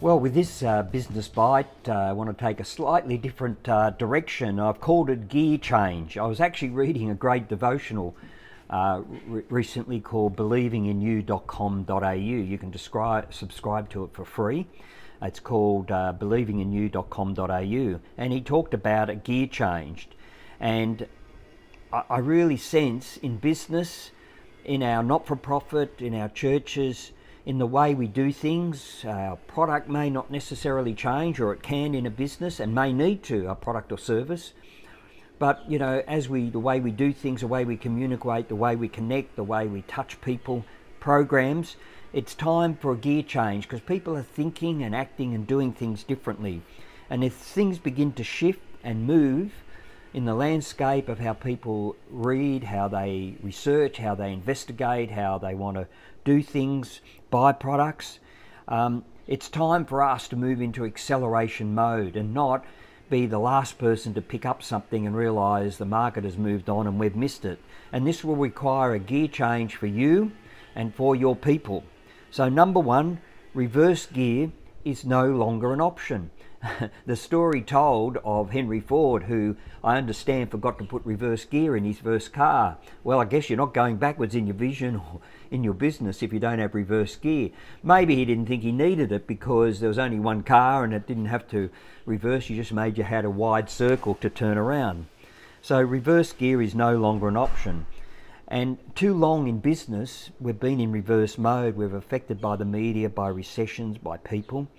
Well, with this business bite, I want to take a slightly different direction. I've called it gear change. I was actually reading a great devotional recently called believinginyou.com.au. You can subscribe to it for free. It's called believinginyou.com.au, and he talked about a gear change. And I really sense in business, in our not-for-profit, in our churches, in the way we do things, our product may not necessarily change, or it can in a business and may need to, a product or service. But the way we do things, the way we communicate, the way we connect, the way we touch people, programs, it's time for a gear change because people are thinking and acting and doing things differently. And if things begin to shift and move in the landscape of how people read, how they research, how they investigate, how they want to do things, buy products, it's time for us to move into acceleration mode and not be the last person to pick up something and realise the market has moved on and we've missed it. And this will require a gear change for you and for your people. So number one, reverse gear is no longer an option. The story told of Henry Ford, who I understand forgot to put reverse gear in his first car. Well, I guess you're not going backwards in your vision or in your business if you don't have reverse gear. Maybe he didn't think he needed it because there was only one car and it didn't have to reverse. You just made you had a wide circle to turn around. So reverse gear is no longer an option. And too long in business, we've been in reverse mode. We're affected by the media, by recessions, by people.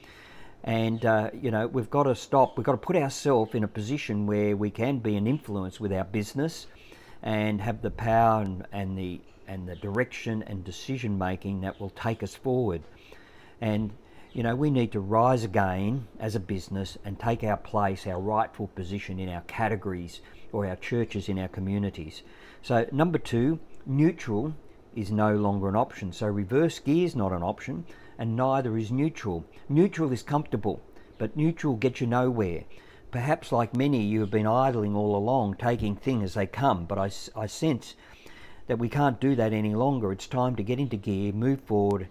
And, we've got to stop. We've got to put ourselves in a position where we can be an influence with our business and have the power and the direction and decision making that will take us forward. And, we need to rise again as a business and take our place, our rightful position in our categories or our churches in our communities. So number two, neutral is no longer an option. So reverse gear is not an option, and neither is neutral. Neutral is comfortable, but neutral gets you nowhere. Perhaps like many, you have been idling all along, taking things as they come, but I sense that we can't do that any longer. It's time to get into gear, move forward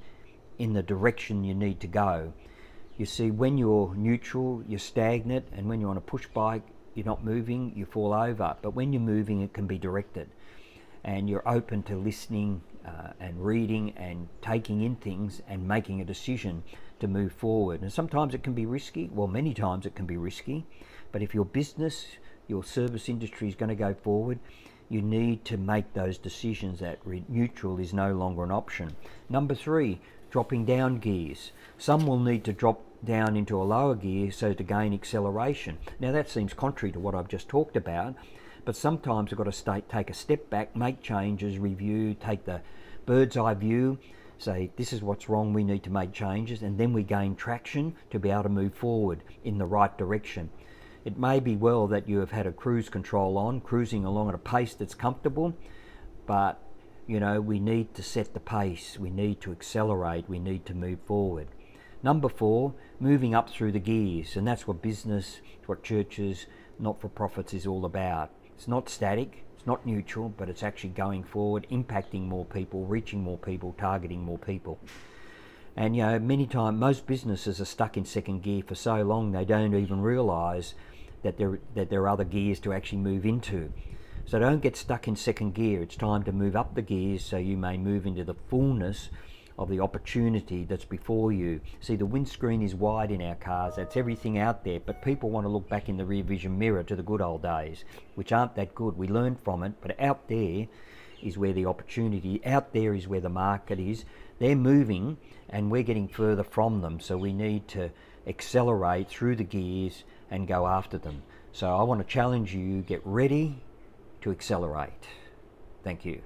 in the direction you need to go. You see, when you're neutral, you're stagnant, and when you're on a push bike, you're not moving, you fall over. But when you're moving, it can be directed. And you're open to listening and reading and taking in things and making a decision to move forward. And sometimes it can be risky. Well, many times it can be risky. But if your business, your service industry is going to go forward, you need to make those decisions that neutral is no longer an option. Number three, dropping down gears. Some will need to drop down into a lower gear so to gain acceleration. Now that seems contrary to what I've just talked about. But sometimes we've got to take a step back, make changes, review, take the bird's eye view, say this is what's wrong, we need to make changes, and then we gain traction to be able to move forward in the right direction. It may be well that you have had a cruise control on, cruising along at a pace that's comfortable, but we need to set the pace, we need to accelerate, we need to move forward. Number four, moving up through the gears, and that's what business, what churches, not-for-profits is all about. It's not static, it's not neutral, but it's actually going forward, impacting more people, reaching more people, targeting more people. And many times, most businesses are stuck in second gear for so long they don't even realise that there are other gears to actually move into. So don't get stuck in second gear. It's time to move up the gears so you may move into the fullness of the opportunity that's before you. See, the windscreen is wide in our cars, that's everything out there, but people want to look back in the rear vision mirror to the good old days, which aren't that good. We learn from it, but out there is where the opportunity, out there is where the market is. They're moving and we're getting further from them, so we need to accelerate through the gears and go after them. So I want to challenge you, get ready to accelerate. Thank you.